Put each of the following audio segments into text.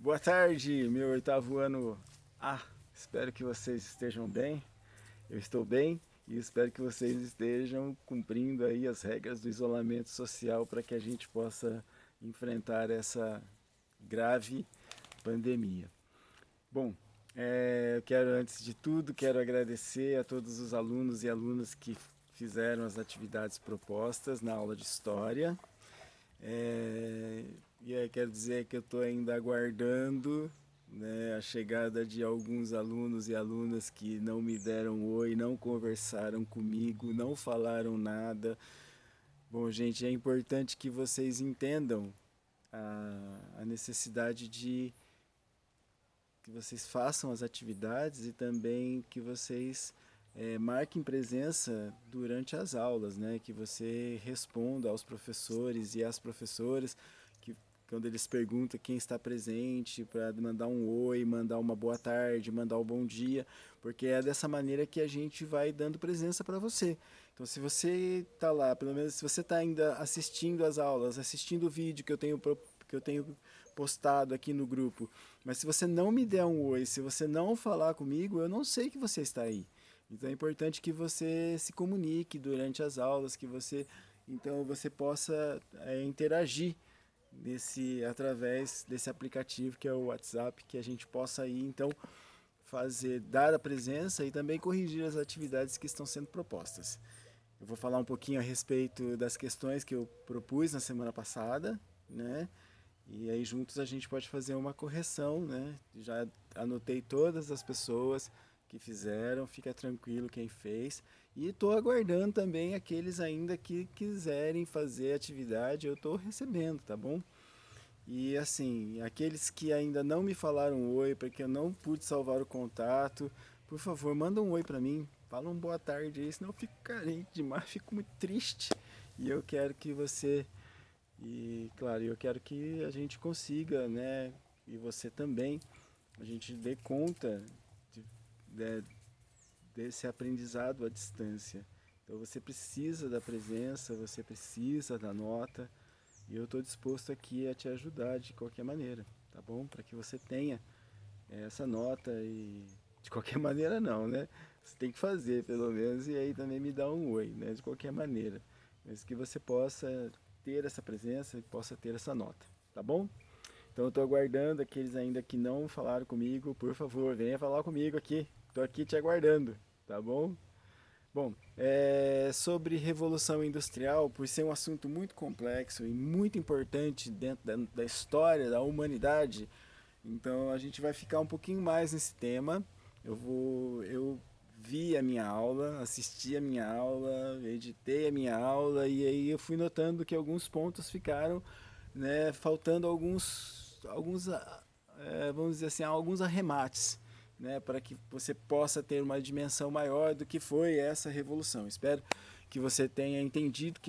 Boa tarde, meu oitavo ano. Espero que vocês estejam bem. Eu estou bem e espero que vocês estejam cumprindo aí as regras do isolamento social para que a gente possa enfrentar essa grave pandemia. Bom, eu quero antes de tudo quero agradecer a todos os alunos e alunas que fizeram as atividades propostas na aula de história. É, e aí quero dizer que eu estou ainda aguardando, né, a chegada de alguns alunos e alunas que não me deram oi, não conversaram comigo, não falaram nada. Bom, gente, é importante que vocês entendam a necessidade de que vocês façam as atividades e também que vocês marquem presença durante as aulas, né? Que você responda aos professores e às professoras, que quando eles perguntam quem está presente, para mandar um oi, mandar uma boa tarde, mandar um bom dia, porque é dessa maneira que a gente vai dando presença para você. Então, se você está lá, pelo menos se você está ainda assistindo às aulas, assistindo o vídeo que eu tenho postado aqui no grupo, mas se você não me der um oi, se você não falar comigo, eu não sei que você está aí. Então é importante que você se comunique durante as aulas, que você então você possa interagir através desse aplicativo que é o WhatsApp, que a gente possa aí então dar a presença e também corrigir as atividades que estão sendo propostas. Eu vou falar um pouquinho a respeito das questões que eu propus na semana passada, né? E aí juntos a gente pode fazer uma correção, né? Já anotei todas as pessoas que fizeram, fica tranquilo quem fez. E estou aguardando também aqueles ainda que quiserem fazer atividade, eu estou recebendo, tá bom? E assim, aqueles que ainda não me falaram oi, porque eu não pude salvar o contato, por favor, manda um oi para mim, fala um boa tarde aí, senão eu fico carente demais, fico muito triste. E eu quero que você e, claro, eu quero que a gente consiga, né, e você também, a gente dê conta de, de- desse aprendizado à distância. Então você precisa da presença, você precisa da nota, e eu estou disposto aqui a te ajudar de qualquer maneira, tá bom? Para que você tenha essa nota e de qualquer maneira não, né? Você tem que fazer pelo menos e aí também me dá um oi, né? De qualquer maneira, mas que você possa ter essa presença e possa ter essa nota, tá bom? Então eu estou aguardando aqueles ainda que não falaram comigo, por favor, venha falar comigo aqui. Estou aqui te aguardando, tá bom? Bom, sobre Revolução Industrial, por ser um assunto muito complexo e muito importante dentro da história da humanidade, então a gente vai ficar um pouquinho mais nesse tema. Eu vi a minha aula, assisti a minha aula, editei a minha aula e aí eu fui notando que alguns pontos ficaram, né, faltando vamos dizer assim, alguns arremates, né, para que você possa ter uma dimensão maior do que foi essa revolução. Espero que você tenha entendido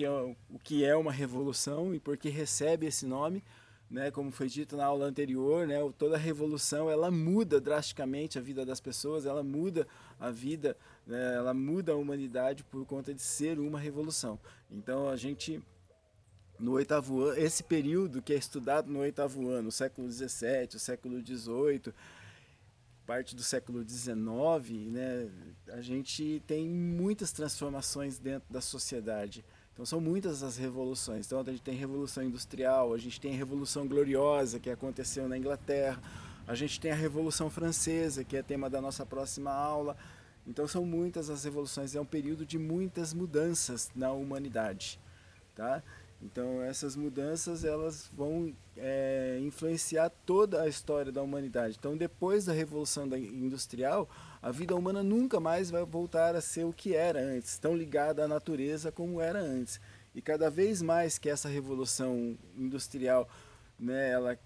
o que é uma revolução e por que recebe esse nome, né, como foi dito na aula anterior, né, toda revolução ela muda drasticamente a vida das pessoas, ela muda a vida, né, ela muda a humanidade por conta de ser uma revolução. Então a gente no oitavo ano, esse período que é estudado no oitavo ano, o século XVII, o século XVIII, parte do século XIX, né, a gente tem muitas transformações dentro da sociedade. Então são muitas as revoluções. Então a gente tem Revolução Industrial, a gente tem a Revolução Gloriosa, que aconteceu na Inglaterra, a gente tem a Revolução Francesa, que é tema da nossa próxima aula. Então são muitas as revoluções, é um período de muitas mudanças na humanidade, tá? Então essas mudanças elas vão influenciar toda a história da humanidade. Então depois da Revolução Industrial, a vida humana nunca mais vai voltar a ser o que era antes, tão ligada à natureza como era antes. E cada vez mais que essa Revolução Industrial, né, ela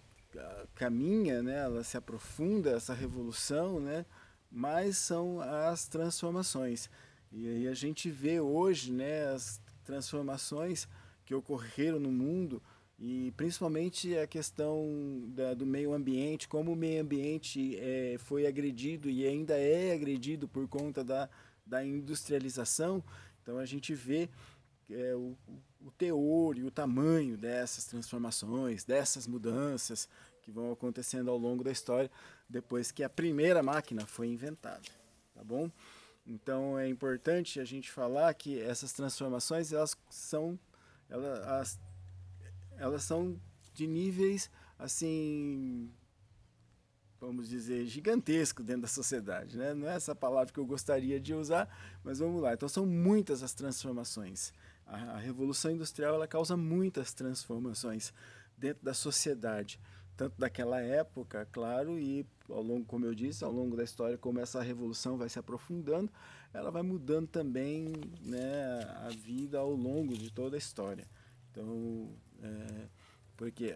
caminha, né, ela se aprofunda, essa revolução, né, mais são as transformações. E aí a gente vê hoje, né, as transformações que ocorreram no mundo e principalmente a questão do meio ambiente, como o meio ambiente foi agredido e ainda é agredido por conta da industrialização. Então a gente vê o teor e o tamanho dessas transformações, dessas mudanças que vão acontecendo ao longo da história, depois que a primeira máquina foi inventada, tá bom? Então é importante a gente falar que essas transformações elas, elas são de níveis assim, vamos dizer, gigantesco dentro da sociedade, né? Não é essa palavra que eu gostaria de usar, mas vamos lá. Então são muitas as transformações. A Revolução Industrial ela causa muitas transformações dentro da sociedade, tanto daquela época, claro, e ao longo, como eu disse, ao longo da história, como essa revolução vai se aprofundando, ela vai mudando também, né, a vida ao longo de toda a história. Então, porque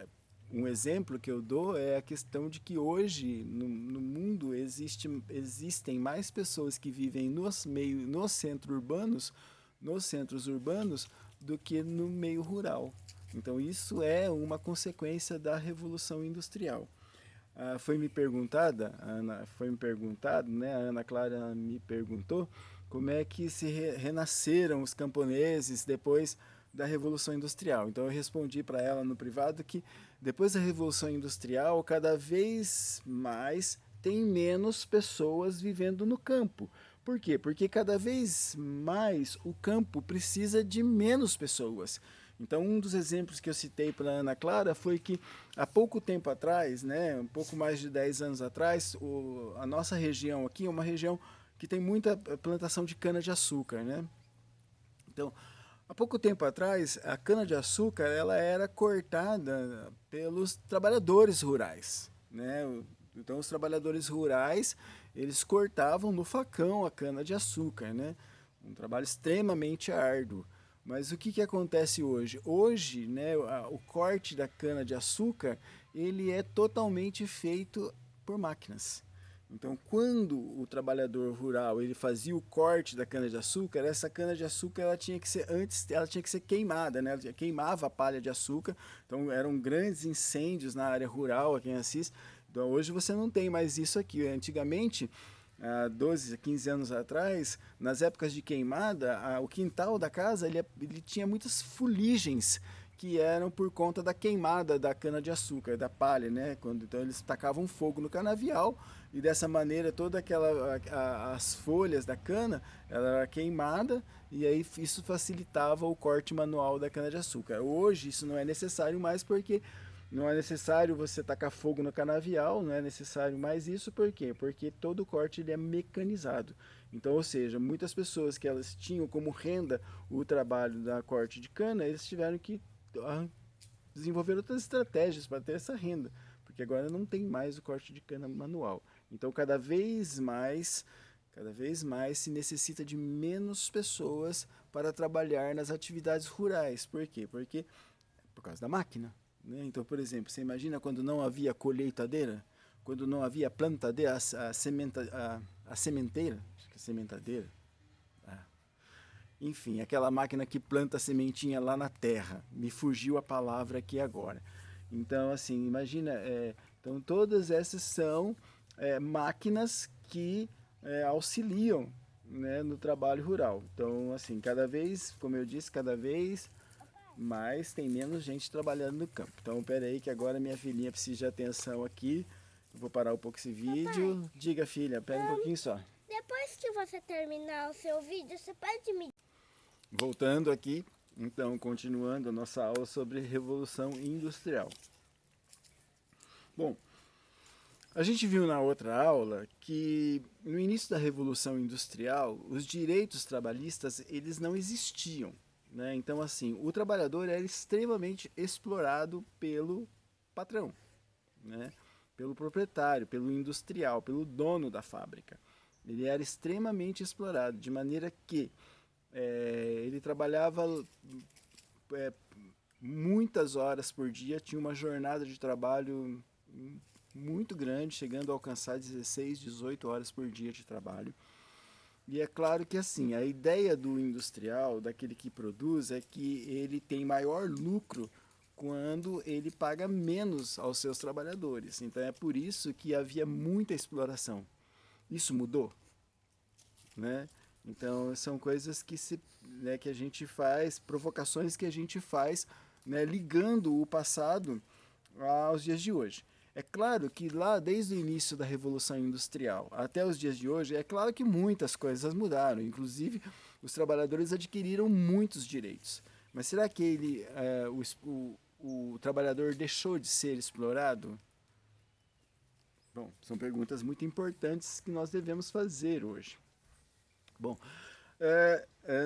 um exemplo que eu dou é a questão de que hoje no mundo existem mais pessoas que vivem nos centros urbanos, do que no meio rural. Então isso é uma consequência da Revolução Industrial. Foi me perguntado, né? A Ana Clara me perguntou como é que se renasceram os camponeses depois da Revolução Industrial. Então eu respondi para ela no privado que depois da Revolução Industrial, cada vez mais tem menos pessoas vivendo no campo. Por quê? Porque cada vez mais o campo precisa de menos pessoas. Então, um dos exemplos que eu citei para a Ana Clara foi que há pouco tempo atrás, né, um pouco mais de 10 anos atrás, a nossa região aqui é uma região que tem muita plantação de cana-de-açúcar, né? Então, há pouco tempo atrás, a cana-de-açúcar ela era cortada pelos trabalhadores rurais, né? Então, os trabalhadores rurais, eles cortavam no facão a cana-de-açúcar, né? Um trabalho extremamente árduo. Mas o que, que acontece hoje? Hoje, né, o corte da cana-de-açúcar, ele é totalmente feito por máquinas. Então, quando o trabalhador rural ele fazia o corte da cana-de-açúcar, essa cana-de-açúcar ela tinha que ser ela tinha que ser queimada, né? Ela queimava a palha de açúcar. Então, eram grandes incêndios na área rural, a quem assiste. Então, hoje você não tem mais isso aqui. Antigamente, há 12, 15 anos atrás, nas épocas de queimada, o quintal da casa ele tinha muitas fuligens que eram por conta da queimada da cana-de-açúcar, da palha, né? Então eles tacavam fogo no canavial e dessa maneira toda as folhas da cana ela era queimada e aí isso facilitava o corte manual da cana-de-açúcar. Hoje isso não é necessário mais porque não é necessário você tacar fogo no canavial, não é necessário mais isso, por quê? Porque todo corte ele é mecanizado. Então, ou seja, muitas pessoas que elas tinham como renda o trabalho da corte de cana, eles tiveram que desenvolver outras estratégias para ter essa renda, porque agora não tem mais o corte de cana manual. Então, cada vez mais se necessita de menos pessoas para trabalhar nas atividades rurais. Por quê? Porque por causa da máquina. Né? Então, por exemplo, você imagina quando não havia colheitadeira, quando não havia plantadeira, a sementeira, acho que é sementadeira, enfim, aquela máquina que planta a sementinha lá na terra. Me fugiu a palavra aqui agora. Então, assim, imagina, então todas essas são máquinas que auxiliam, né, no trabalho rural. Então, assim, cada vez, como eu disse, cada vez mais tem menos gente trabalhando no campo. Então, pera aí que agora minha filhinha precisa de atenção aqui. Eu vou parar um pouco esse vídeo. Papai, Diga, filha, pera um pouquinho só. depois que você terminar o seu vídeo, você pode me... Voltando aqui, então, continuando a nossa aula sobre Revolução Industrial. Bom, a gente viu na outra aula que no início da Revolução Industrial, os direitos trabalhistas eles não existiam. Né? Então, assim, o trabalhador era extremamente explorado pelo patrão, né? Pelo proprietário, pelo industrial, pelo dono da fábrica. Ele era extremamente explorado, de maneira que ele trabalhava muitas horas por dia, tinha uma jornada de trabalho muito grande, chegando a alcançar 16, 18 horas por dia de trabalho. E é claro que assim, a ideia do industrial, daquele que produz, é que ele tem maior lucro quando ele paga menos aos seus trabalhadores. Então é por isso que havia muita exploração. Isso mudou, né? Então são coisas que a gente faz, provocações que a gente faz, né, ligando o passado aos dias de hoje. É claro que lá, desde o início da Revolução Industrial até os dias de hoje, é claro que muitas coisas mudaram. Inclusive, os trabalhadores adquiriram muitos direitos. Mas será que o trabalhador deixou de ser explorado? Bom, são perguntas muito importantes que nós devemos fazer hoje. Bom,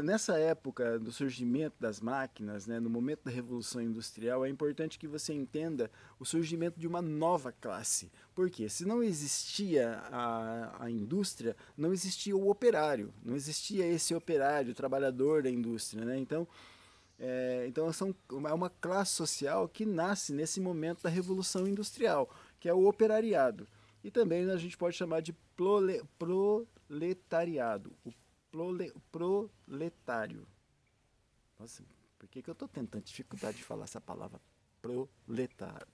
nessa época do surgimento das máquinas, né, no momento da Revolução Industrial, é importante que você entenda o surgimento de uma nova classe. Por quê? Se não existia a indústria, não existia o operário, não existia esse operário, o trabalhador da indústria. Né? Então é uma classe social que nasce nesse momento da Revolução Industrial, que é o operariado. E também a gente pode chamar de proletariado, o proletário. Nossa, por que eu estou tendo tanta dificuldade de falar essa palavra proletário?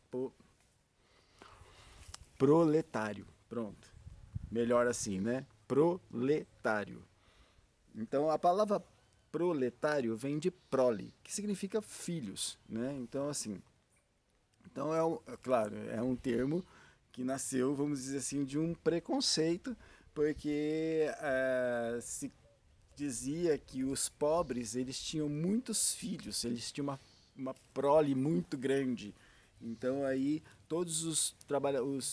Proletário, pronto. Melhor assim, né? Proletário. Então a palavra proletário vem de prole, que significa filhos, né? Então assim, claro, é um termo que nasceu, vamos dizer assim, de um preconceito, porque se dizia que os pobres eles tinham muitos filhos, eles tinham uma prole muito grande. Então aí todos os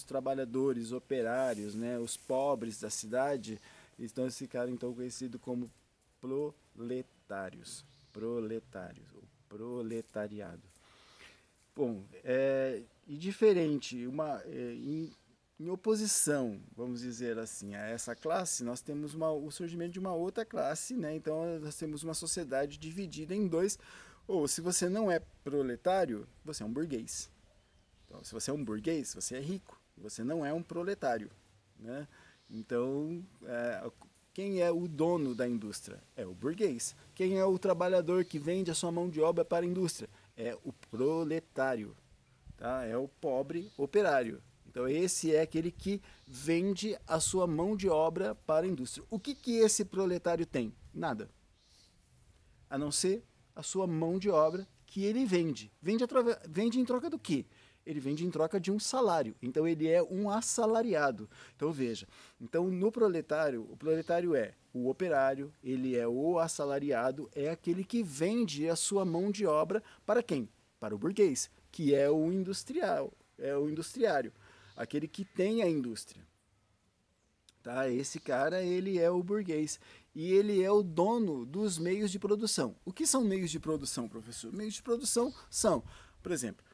trabalhadores, operários, né, os pobres da cidade, então ficaram então conhecidos como proletários, o proletariado. Bom, e diferente, em oposição, vamos dizer assim, a essa classe, nós temos o surgimento de uma outra classe, né? Então nós temos uma sociedade dividida em dois, ou se você não é proletário, você é um burguês. Então, se você é um burguês, você é rico, você não é um proletário, né? Então, quem é o dono da indústria? É o burguês. Quem é o trabalhador que vende a sua mão de obra para a indústria? É o proletário, tá? É o pobre operário. Então esse é aquele que vende a sua mão de obra para a indústria. O que esse proletário tem? Nada. A não ser a sua mão de obra que ele vende. Vende em troca do quê? Ele vende em troca de um salário. Então ele é um assalariado. Então veja, então no proletário, o proletário é o operário, ele é o assalariado, é aquele que vende a sua mão de obra para quem? Para o burguês, que é o industrial, é o industriário, aquele que tem a indústria. Tá? Esse cara, ele é o burguês e ele é o dono dos meios de produção. O que são meios de produção, professor? Meios de produção são, por exemplo,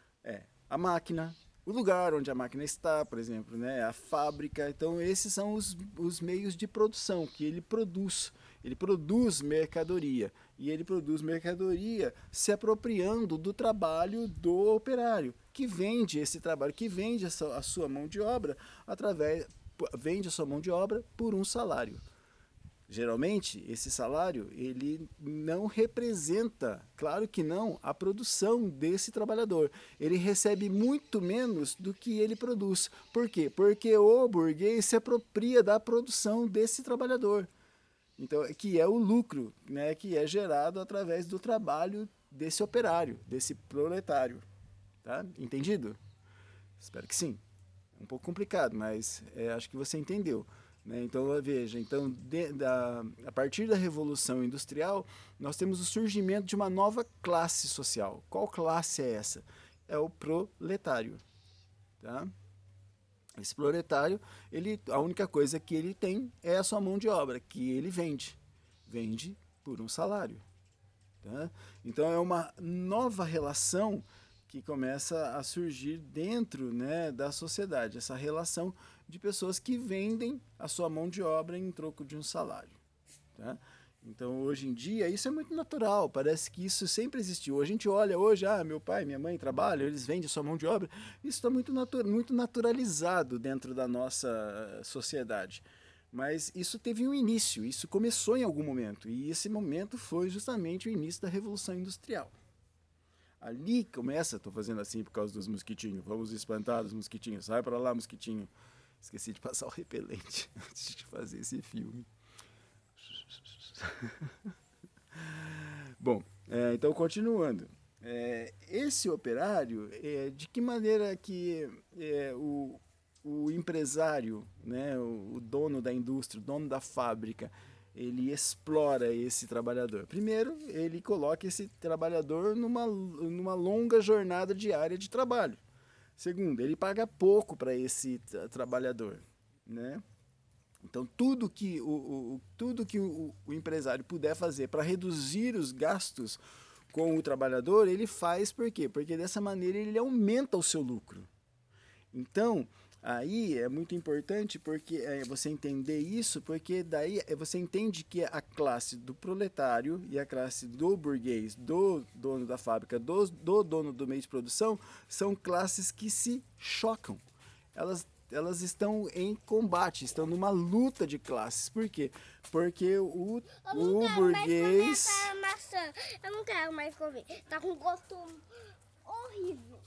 a máquina, o lugar onde a máquina está, por exemplo, né? A fábrica. Então esses são os meios de produção que ele produz. Ele produz mercadoria e ele produz mercadoria se apropriando do trabalho do operário, que vende esse trabalho, que vende a sua mão de obra vende a sua mão de obra por um salário. Geralmente, esse salário ele não representa, claro que não, a produção desse trabalhador. Ele recebe muito menos do que ele produz. Por quê? Porque o burguês se apropria da produção desse trabalhador. Então, que é o lucro, né, que é gerado através do trabalho desse operário, desse proletário. Tá? Entendido? Espero que sim. É um pouco complicado, mas acho que você entendeu. Né? Então, veja, a partir da Revolução Industrial, nós temos o surgimento de uma nova classe social. Qual classe é essa? É o proletário. Tá? Esse proletário, a única coisa que ele tem é a sua mão de obra, que ele vende. Vende por um salário. Tá? Então, é uma nova relação que começa a surgir dentro, né, da sociedade, essa relação de pessoas que vendem a sua mão de obra em troco de um salário. Tá? Então, hoje em dia, isso é muito natural, parece que isso sempre existiu. A gente olha hoje, meu pai, minha mãe trabalham, eles vendem a sua mão de obra, isso está muito naturalizado dentro da nossa sociedade. Mas isso teve um início, isso começou em algum momento, e esse momento foi justamente o início da Revolução Industrial. Ali começa, estou fazendo assim por causa dos mosquitinhos, vamos espantar os mosquitinhos, sai para lá mosquitinho. Esqueci de passar o repelente antes de fazer esse filme. Bom, então continuando. Esse operário, de que maneira que o empresário, né, o dono da indústria, o dono da fábrica, ele explora esse trabalhador? Primeiro, ele coloca esse trabalhador numa longa jornada diária de trabalho. Segundo, ele paga pouco para esse trabalhador, né? Então, tudo que o empresário puder fazer para reduzir os gastos com o trabalhador, ele faz. Por quê? Porque dessa maneira ele aumenta o seu lucro. Então, aí é muito importante porque você entender isso, porque daí você entende que a classe do proletário e a classe do burguês, do dono da fábrica, do dono do meio de produção, são classes que se chocam. Elas estão em combate, estão numa luta de classes. Por quê? Porque Eu não o quero mais comer burguês... essa maçã. Eu não quero mais comer. Tá com gosto horrível.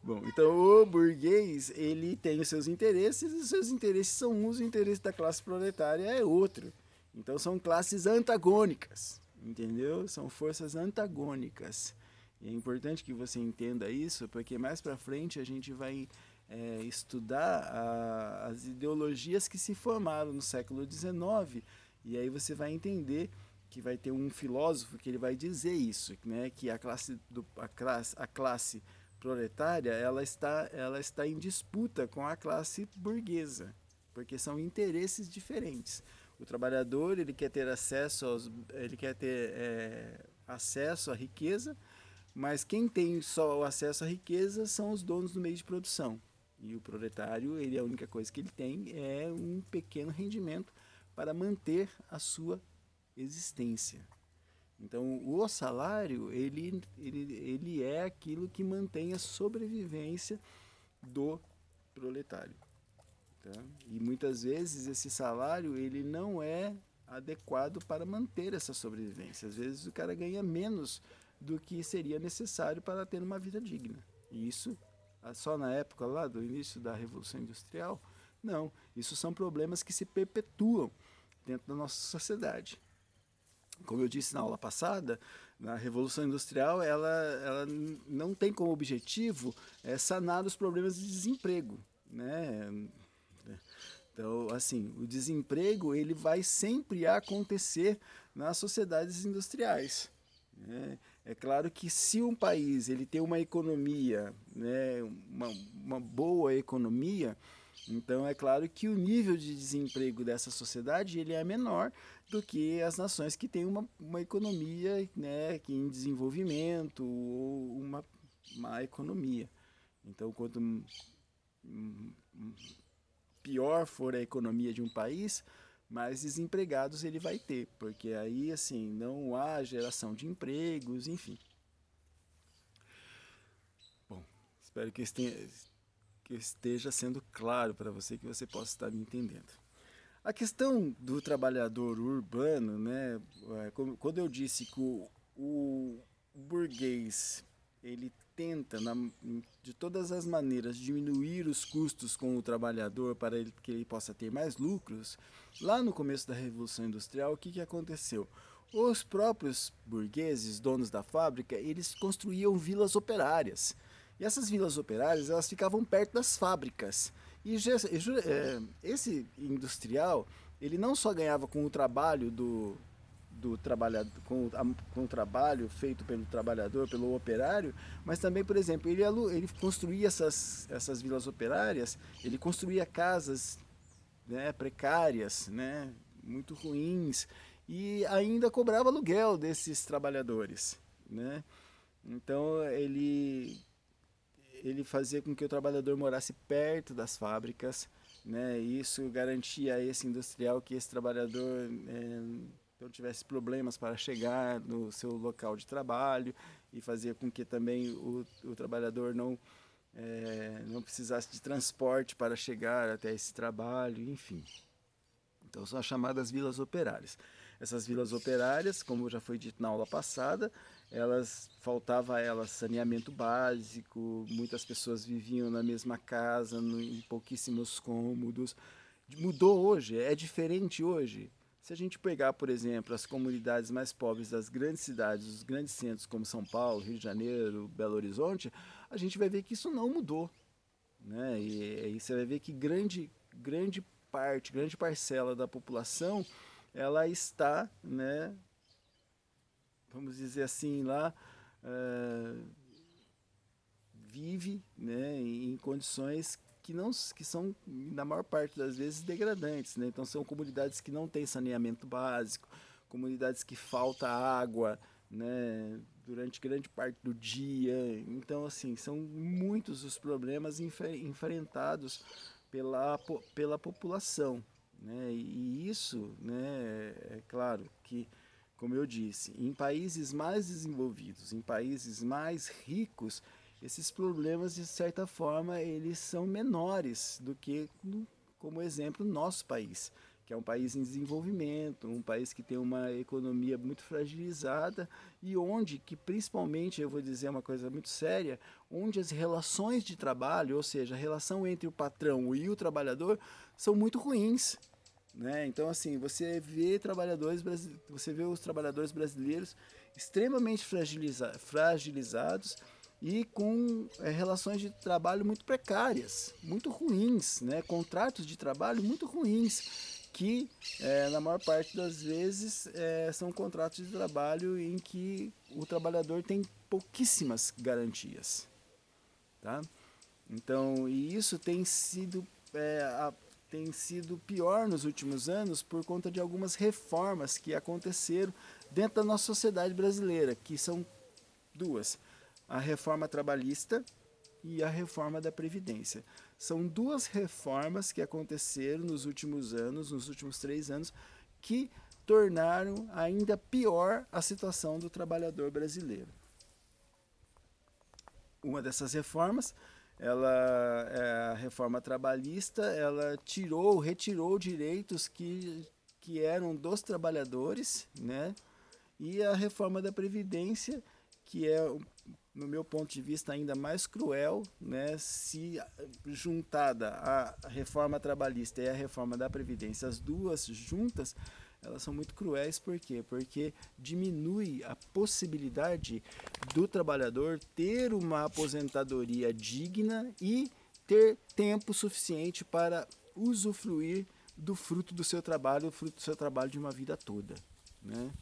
Bom, então o burguês, ele tem os seus interesses, e os seus interesses são uns, o interesse da classe proletária é outro. Então são classes antagônicas, entendeu? São forças antagônicas. E é importante que você entenda isso, porque mais para frente a gente vai estudar as ideologias que se formaram no século XIX, e aí você vai entender que vai ter um filósofo que ele vai dizer isso, né? Que a classe proletária ela está em disputa com a classe burguesa, porque são interesses diferentes. O trabalhador ele quer ter acesso à riqueza, mas quem tem só o acesso à riqueza são os donos do meio de produção. E o proletário, a única coisa que ele tem é um pequeno rendimento para manter a sua existência. Então, o salário, ele é aquilo que mantém a sobrevivência do proletário. Tá? E muitas vezes esse salário, ele não é adequado para manter essa sobrevivência. Às vezes o cara ganha menos do que seria necessário para ter uma vida digna. E isso, só na época lá do início da Revolução Industrial? Não, isso são problemas que se perpetuam dentro da nossa sociedade. Como eu disse na aula passada, na Revolução Industrial, ela não tem como objetivo sanar os problemas de desemprego, né? Então, assim, o desemprego ele vai sempre acontecer nas sociedades industriais, né? É claro que se um país ele tem uma economia, né, uma boa economia, então é claro que o nível de desemprego dessa sociedade ele é menor do que as nações que têm uma economia, né, que em desenvolvimento ou uma má economia. Então, quanto pior for a economia de um país, mais desempregados ele vai ter, porque aí assim não há geração de empregos, enfim. Bom, espero que esteja sendo claro para você, que você possa estar me entendendo. A questão do trabalhador urbano, né? Quando eu disse que o burguês ele tenta de todas as maneiras diminuir os custos com o trabalhador para que ele possa ter mais lucros, lá no começo da Revolução Industrial, o que aconteceu? Os próprios burgueses, donos da fábrica, eles construíam vilas operárias. E essas vilas operárias elas ficavam perto das fábricas. E esse industrial, ele não só ganhava com o trabalho do trabalhador, com o trabalho feito pelo trabalhador, pelo operário, mas também, por exemplo, ele construía essas vilas operárias, ele construía casas, né, precárias, né, muito ruins, e ainda cobrava aluguel desses trabalhadores, né? Então ele fazia com que o trabalhador morasse perto das fábricas, né? E isso garantia a esse industrial que esse trabalhador não tivesse problemas para chegar no seu local de trabalho, e fazia com que também o trabalhador não precisasse de transporte para chegar até esse trabalho, enfim. Então são as chamadas vilas operárias. Essas vilas operárias, como já foi dito na aula passada, faltava a elas saneamento básico, muitas pessoas viviam na mesma casa, em pouquíssimos cômodos. Mudou hoje, é diferente hoje. Se a gente pegar, por exemplo, as comunidades mais pobres das grandes cidades, os grandes centros como São Paulo, Rio de Janeiro, Belo Horizonte, a gente vai ver que isso não mudou, né? E aí você vai ver que grande parcela da população, ela está, né, vamos dizer assim, lá vive, né, em condições que são, na maior parte das vezes, degradantes. Né? Então, são comunidades que não têm saneamento básico, comunidades que falta água, né, durante grande parte do dia. Então, assim, são muitos os problemas enfrentados pela população. Né? E isso, né, é claro que, como eu disse, em países mais desenvolvidos, em países mais ricos, esses problemas, de certa forma, eles são menores do que, como exemplo, o nosso país, que é um país em desenvolvimento, um país que tem uma economia muito fragilizada e onde, que principalmente, eu vou dizer uma coisa muito séria, onde as relações de trabalho, ou seja, a relação entre o patrão e o trabalhador, são muito ruins. Né? Então, assim, você vê os trabalhadores brasileiros extremamente fragilizados e com relações de trabalho muito precárias, muito ruins, né? Contratos de trabalho muito ruins, que na maior parte das vezes são contratos de trabalho em que o trabalhador tem pouquíssimas garantias. Tá? Então, e isso tem sido pior nos últimos anos por conta de algumas reformas que aconteceram dentro da nossa sociedade brasileira, que são duas: a reforma trabalhista e a reforma da Previdência. São duas reformas que aconteceram nos últimos anos, nos últimos 3 anos, que tornaram ainda pior a situação do trabalhador brasileiro. Uma dessas reformas, a reforma trabalhista, ela retirou direitos que eram dos trabalhadores, né? E a reforma da Previdência, que é, no meu ponto de vista, ainda mais cruel, né? Se juntada a reforma trabalhista e a reforma da Previdência, as duas juntas, elas são muito cruéis. Por quê? Porque diminui a possibilidade do trabalhador ter uma aposentadoria digna e ter tempo suficiente para usufruir do fruto do seu trabalho, de uma vida toda. Né?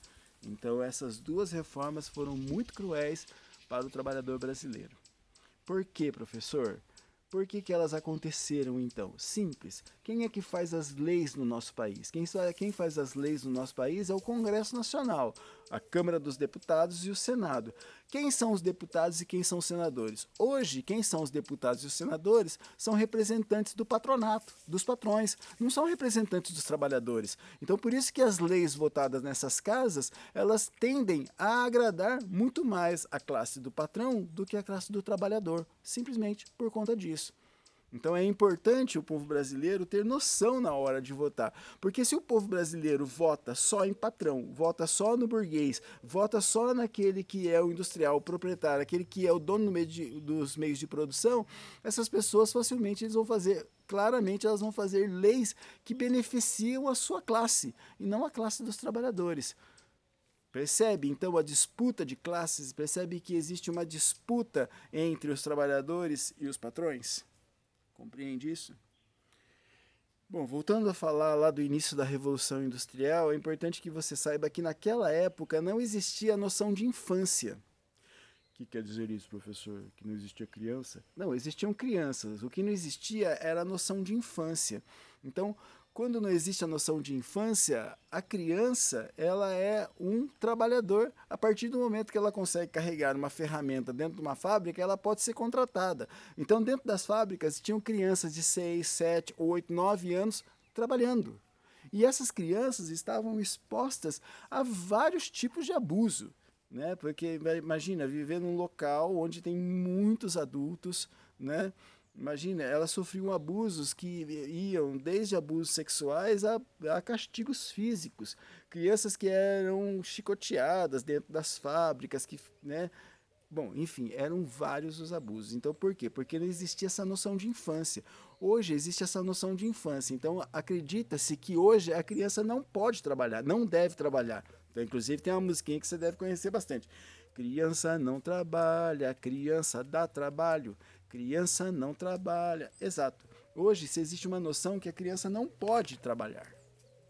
Então, essas duas reformas foram muito cruéis para o trabalhador brasileiro. Por quê, professor? Por que elas aconteceram, então? Simples. Quem é que faz as leis no nosso país? Quem faz as leis no nosso país é o Congresso Nacional, a Câmara dos Deputados e o Senado. Quem são os deputados e quem são os senadores? Hoje, quem são os deputados e os senadores são representantes do patronato, dos patrões, não são representantes dos trabalhadores. Então, por isso que as leis votadas nessas casas, elas tendem a agradar muito mais a classe do patrão do que a classe do trabalhador, simplesmente por conta disso. Então é importante o povo brasileiro ter noção na hora de votar, porque se o povo brasileiro vota só em patrão, vota só no burguês, vota só naquele que é o industrial, o proprietário, aquele que é o dono dos meios de produção, essas pessoas facilmente claramente elas vão fazer leis que beneficiam a sua classe e não a classe dos trabalhadores. Percebe, então, a disputa de classes? Percebe que existe uma disputa entre os trabalhadores e os patrões? Compreende isso? Bom, voltando a falar lá do início da Revolução Industrial, é importante que você saiba que naquela época não existia a noção de infância. O que quer dizer isso, professor? Que não existia criança? Não, existiam crianças. O que não existia era a noção de infância. Então, quando não existe a noção de infância, a criança ela é um trabalhador. A partir do momento que ela consegue carregar uma ferramenta dentro de uma fábrica, ela pode ser contratada. Então, dentro das fábricas, tinham crianças de 6, 7, 8, 9 anos trabalhando. E essas crianças estavam expostas a vários tipos de abuso. Né? Porque, imagina, viver num local onde tem muitos adultos, né? Imagina, elas sofriam abusos que iam desde abusos sexuais a castigos físicos. Crianças que eram chicoteadas dentro das fábricas, que, né, Bom, enfim, eram vários os abusos. Então, por quê? Porque não existia essa noção de infância. Hoje existe essa noção de infância. Então, acredita-se que hoje a criança não pode trabalhar, não deve trabalhar. Então, inclusive, tem uma musiquinha que você deve conhecer bastante. Criança não trabalha, criança dá trabalho, criança não trabalha. Exato. Hoje, se existe uma noção que a criança não pode trabalhar.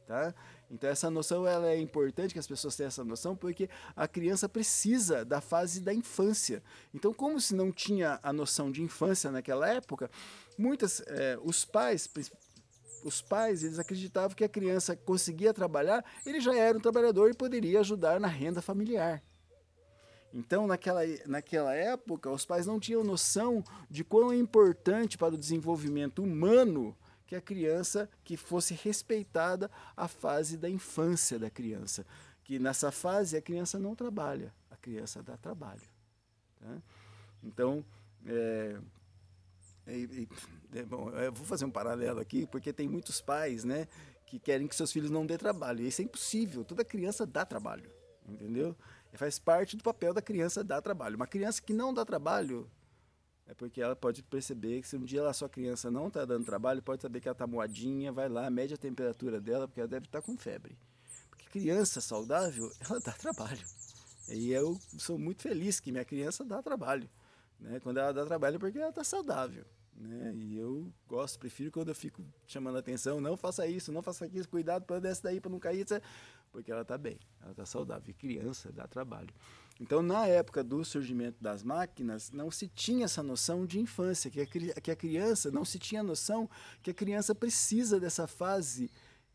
Tá? Então essa noção ela é importante que as pessoas tenham essa noção porque a criança precisa da fase da infância. Então como se não tinha a noção de infância naquela época, os pais eles acreditavam que a criança conseguia trabalhar, ele já era um trabalhador e poderia ajudar na renda familiar. Então, naquela época, os pais não tinham noção de quão é importante para o desenvolvimento humano que a criança que fosse respeitada a fase da infância da criança. Que nessa fase a criança não trabalha, a criança dá trabalho. Tá? Então, bom, eu vou fazer um paralelo aqui, porque tem muitos pais, né, que querem que seus filhos não dê trabalho. E isso é impossível, toda criança dá trabalho, entendeu? Faz parte do papel da criança dar trabalho. Uma criança que não dá trabalho é porque ela pode perceber que se um dia a sua criança não está dando trabalho, pode saber que ela está moadinha, vai lá, mede a temperatura dela, porque ela deve estar com febre. Porque criança saudável, ela dá trabalho. E eu sou muito feliz que minha criança dá trabalho. Né? Quando ela dá trabalho é porque ela está saudável. Né? E eu gosto, prefiro quando eu fico chamando a atenção, não faça isso, não faça aquilo, cuidado para descer daí, para não cair, porque ela está bem, ela está saudável. E criança dá trabalho. Então, na época do surgimento das máquinas, não se tinha essa noção de infância, que a criança, não se tinha noção que a criança precisa dessa fase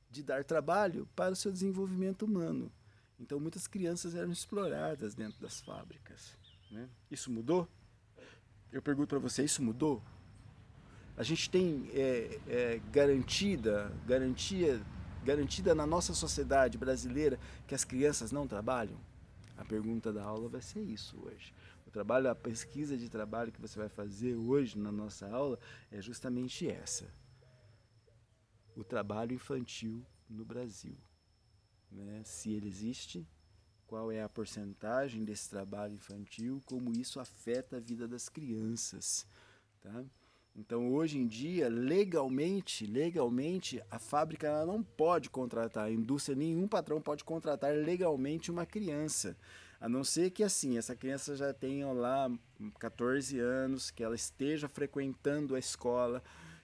de dar trabalho para o seu desenvolvimento humano. Então, muitas crianças eram exploradas dentro das fábricas. Né? Isso mudou? Eu pergunto para você, isso mudou? A gente tem garantida na nossa sociedade brasileira que as crianças não trabalham? A pergunta da aula vai ser isso hoje. O trabalho, a pesquisa de trabalho que você vai fazer hoje na nossa aula é justamente essa. O trabalho infantil no Brasil. Né? Se ele existe, qual é a porcentagem desse trabalho infantil, como isso afeta a vida das crianças. Tá? Então, hoje em dia, legalmente, a fábrica ela não pode contratar, a indústria, nenhum patrão pode contratar legalmente uma criança. A não ser que, assim, essa criança já tenha lá 14 anos, que ela esteja frequentando a escola,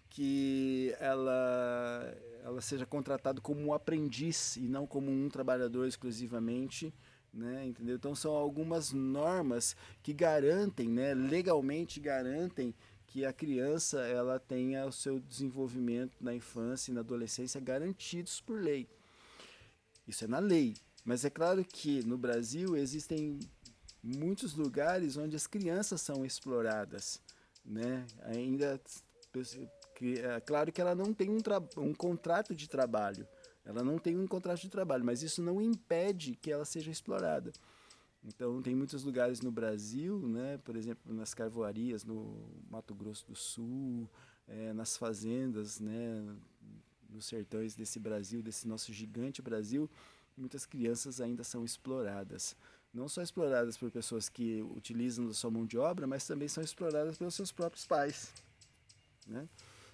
que ela seja contratada como um aprendiz e não como um trabalhador exclusivamente. Né, entendeu? Então, são algumas normas que garantem, né, legalmente garantem que a criança ela tenha o seu desenvolvimento na infância e na adolescência garantidos por lei. Isso é na lei. Mas é claro que no Brasil existem muitos lugares onde as crianças são exploradas. Né? Ainda é claro que ela não tem um contrato de trabalho. Ela não tem um contrato de trabalho, mas isso não impede que ela seja explorada. Então, tem muitos lugares no Brasil, né, por exemplo, nas carvoarias, no Mato Grosso do Sul, nas fazendas, né, nos sertões desse Brasil, desse nosso gigante Brasil, muitas crianças ainda são exploradas. Não só exploradas por pessoas que utilizam da sua mão de obra, mas também são exploradas pelos seus próprios pais. Né?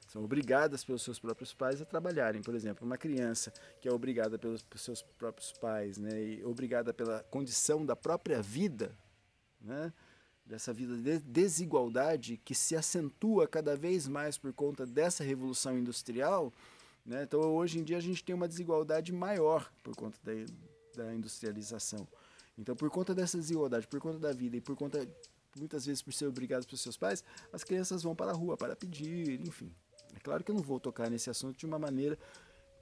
São obrigadas pelos seus próprios pais a trabalharem. Por exemplo, uma criança que é obrigada pelos seus próprios pais, né, e obrigada pela condição da própria vida, né, dessa vida de desigualdade que se acentua cada vez mais por conta dessa revolução industrial. Né, então, hoje em dia, a gente tem uma desigualdade maior por conta da industrialização. Então, por conta dessa desigualdade, por conta da vida e por conta, muitas vezes, por ser obrigadas pelos seus pais, as crianças vão para a rua para pedir, enfim. É claro que eu não vou tocar nesse assunto de uma maneira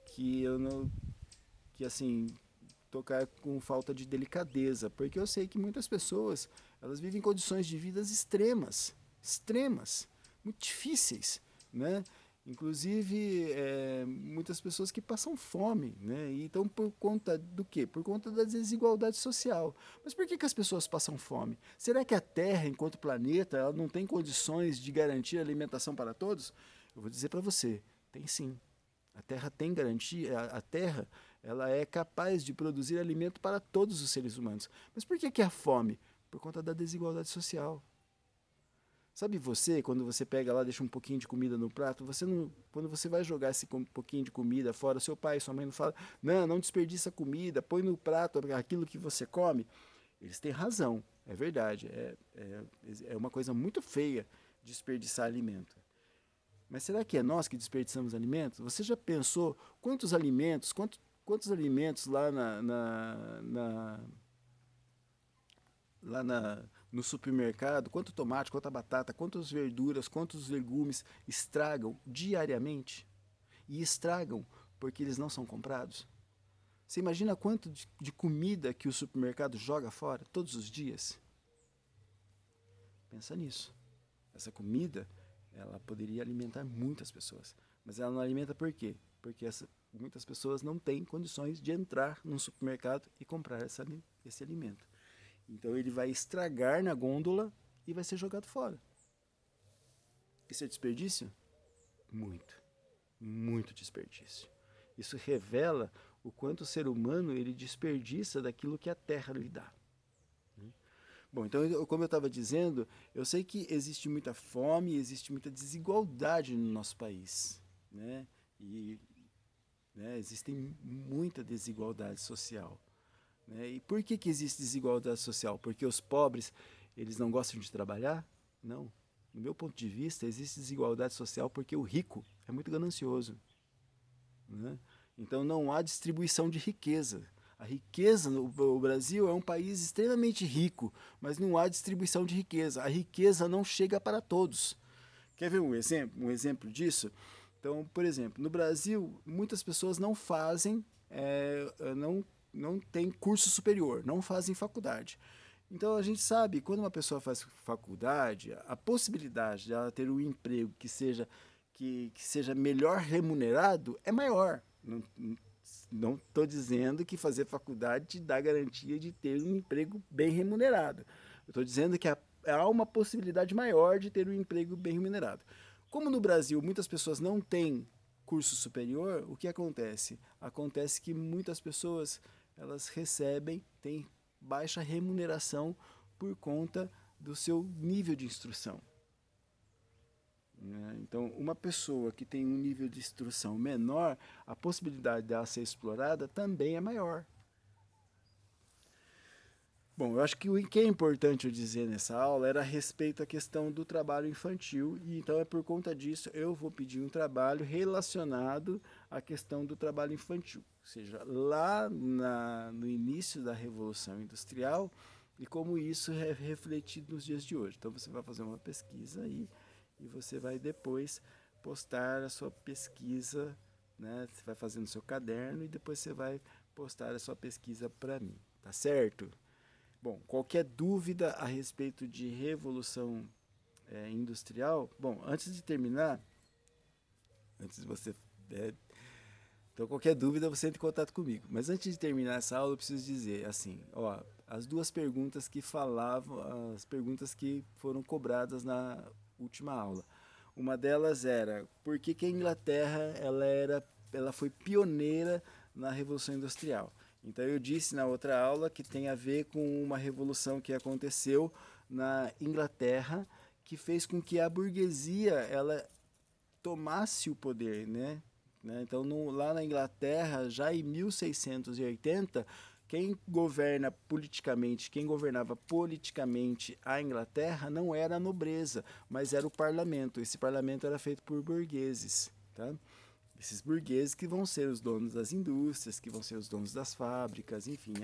que eu não, que assim, tocar com falta de delicadeza, porque eu sei que muitas pessoas, elas vivem condições de vidas extremas, muito difíceis, né? Inclusive, muitas pessoas que passam fome, né? E então, por conta do quê? Por conta da desigualdade social. Mas por que as pessoas passam fome? Será que a Terra, enquanto planeta, ela não tem condições de garantir alimentação para todos? Eu vou dizer para você, tem sim. A Terra tem garantia, a Terra ela é capaz de produzir alimento para todos os seres humanos. Mas por que a fome? Por conta da desigualdade social. Sabe você, quando você pega lá, deixa um pouquinho de comida no prato, você não, quando você vai jogar esse pouquinho de comida fora, seu pai e sua mãe não falam, não desperdiça comida, põe no prato aquilo que você come. Eles têm razão, é verdade, é uma coisa muito feia desperdiçar alimento. Mas será que é nós que desperdiçamos alimentos? Você já pensou quantos alimentos lá no supermercado, quanto tomate, quanta batata, quantas verduras, quantos legumes estragam diariamente? E estragam porque eles não são comprados? Você imagina quanto de comida que o supermercado joga fora todos os dias? Pensa nisso. Essa comida, ela poderia alimentar muitas pessoas. Mas ela não alimenta por quê? Porque muitas pessoas não têm condições de entrar num supermercado e comprar esse alimento. Então ele vai estragar na gôndola e vai ser jogado fora. Isso é desperdício? Muito. Muito desperdício. Isso revela o quanto o ser humano ele desperdiça daquilo que a terra lhe dá. Bom, então, como eu estava dizendo, eu sei que existe muita fome, existe muita desigualdade no nosso país, né? Existe muita desigualdade social. Né? E por que existe desigualdade social? Porque os pobres eles não gostam de trabalhar? Não. No meu ponto de vista, existe desigualdade social porque o rico é muito ganancioso. Né? Então não há distribuição de riqueza. A riqueza, o Brasil é um país extremamente rico, mas não há distribuição de riqueza. A riqueza não chega para todos. Quer ver um exemplo disso? Então, por exemplo, no Brasil, muitas pessoas não fazem, não têm curso superior, não fazem faculdade. Então, a gente sabe, quando uma pessoa faz faculdade, a possibilidade de ela ter um emprego que seja melhor remunerado é maior. Não estou dizendo que fazer faculdade te dá garantia de ter um emprego bem remunerado. Eu estou dizendo que há uma possibilidade maior de ter um emprego bem remunerado. Como no Brasil muitas pessoas não têm curso superior, o que acontece? Acontece que muitas pessoas elas têm baixa remuneração por conta do seu nível de instrução. Então, uma pessoa que tem um nível de instrução menor, a possibilidade dela ser explorada também é maior. Bom, eu acho que o que é importante eu dizer nessa aula era a respeito à questão do trabalho infantil, e então é por conta disso eu vou pedir um trabalho relacionado à questão do trabalho infantil, ou seja, lá no início da Revolução Industrial e como isso é refletido nos dias de hoje. Então você vai fazer uma pesquisa aí e você vai depois postar a sua pesquisa, né? Você vai fazer no seu caderno e depois você vai postar a sua pesquisa para mim, tá certo? Bom, qualquer dúvida a respeito de revolução industrial? Bom, antes de terminar, antes de você... então, qualquer dúvida você entra em contato comigo. Mas antes de terminar essa aula, eu preciso dizer assim, as duas perguntas que falavam, as perguntas que foram cobradas na última aula. Uma delas era, por que a Inglaterra ela foi pioneira na Revolução Industrial? Então eu disse na outra aula que tem a ver com uma revolução que aconteceu na Inglaterra, que fez com que a burguesia ela tomasse o poder, né? Então lá na Inglaterra, já em 1680, quem governava politicamente a Inglaterra não era a nobreza, mas era o parlamento. Esse parlamento era feito por burgueses, tá? Esses burgueses que vão ser os donos das indústrias, que vão ser os donos das fábricas, enfim,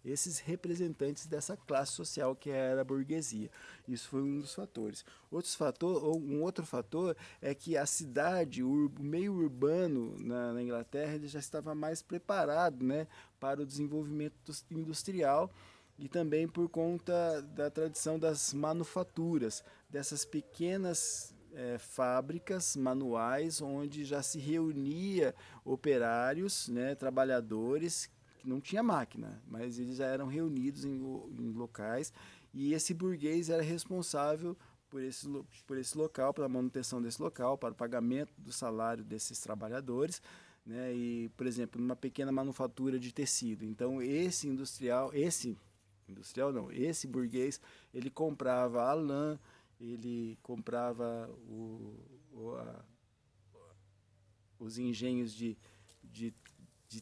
esses representantes dessa classe social que era a burguesia. Isso foi um dos fatores. Um outro fator é que a cidade, o meio urbano na Inglaterra, ele já estava mais preparado, né, para o desenvolvimento industrial e também por conta da tradição das manufaturas, dessas pequenas fábricas manuais onde já se reunia operários, né, trabalhadores, que não tinha máquina, mas eles já eram reunidos em locais e esse burguês era responsável por esse local, pela manutenção desse local, para o pagamento do salário desses trabalhadores, né, e, por exemplo, numa pequena manufatura de tecido. Então, esse industrial não, esse burguês, ele comprava a lã, ele comprava os engenhos de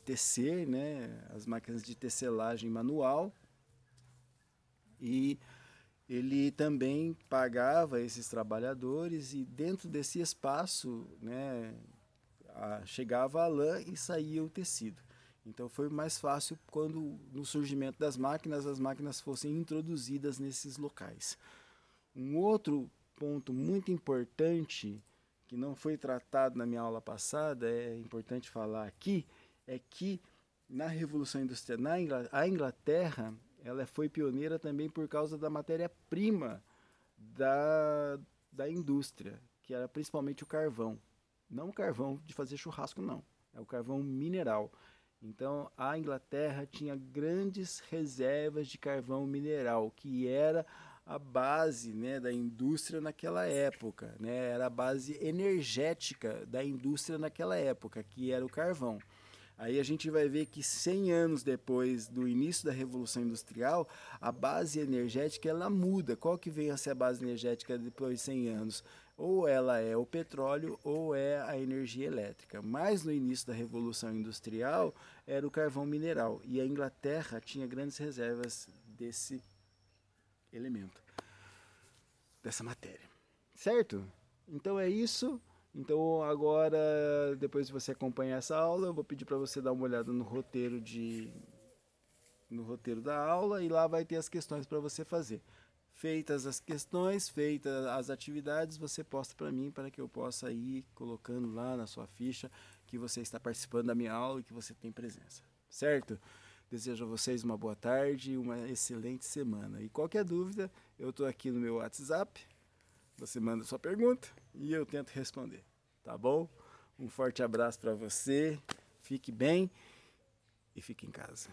tecer, né, as máquinas de tecelagem manual, e ele também pagava esses trabalhadores e dentro desse espaço, né, chegava a lã e saía o tecido. Então foi mais fácil quando no surgimento das máquinas, as máquinas fossem introduzidas nesses locais. Um outro ponto muito importante que não foi tratado na minha aula passada, é importante falar aqui, é que na Revolução Industrial, a Inglaterra, ela foi pioneira também por causa da matéria-prima da indústria, que era principalmente o carvão. Não o carvão de fazer churrasco, não. É o carvão mineral. Então, a Inglaterra tinha grandes reservas de carvão mineral, que era a base, né, da indústria naquela época, né? Era a base energética da indústria naquela época, que era o carvão. Aí a gente vai ver que 100 anos depois do início da Revolução Industrial, a base energética ela muda. Qual que vem a ser a base energética depois de 100 anos? Ou ela é o petróleo ou é a energia elétrica. Mas no início da Revolução Industrial era o carvão mineral. E a Inglaterra tinha grandes reservas desse elemento, dessa matéria. Certo? Então é isso. Então agora, depois de você acompanhar essa aula, eu vou pedir para você dar uma olhada no roteiro da aula e lá vai ter as questões para você fazer. Feitas as questões, feitas as atividades, você posta para mim para que eu possa ir colocando lá na sua ficha que você está participando da minha aula e que você tem presença. Certo? Desejo a vocês uma boa tarde e uma excelente semana. E qualquer dúvida, eu estou aqui no meu WhatsApp. Você manda sua pergunta e eu tento responder, tá bom? Um forte abraço para você, fique bem e fique em casa.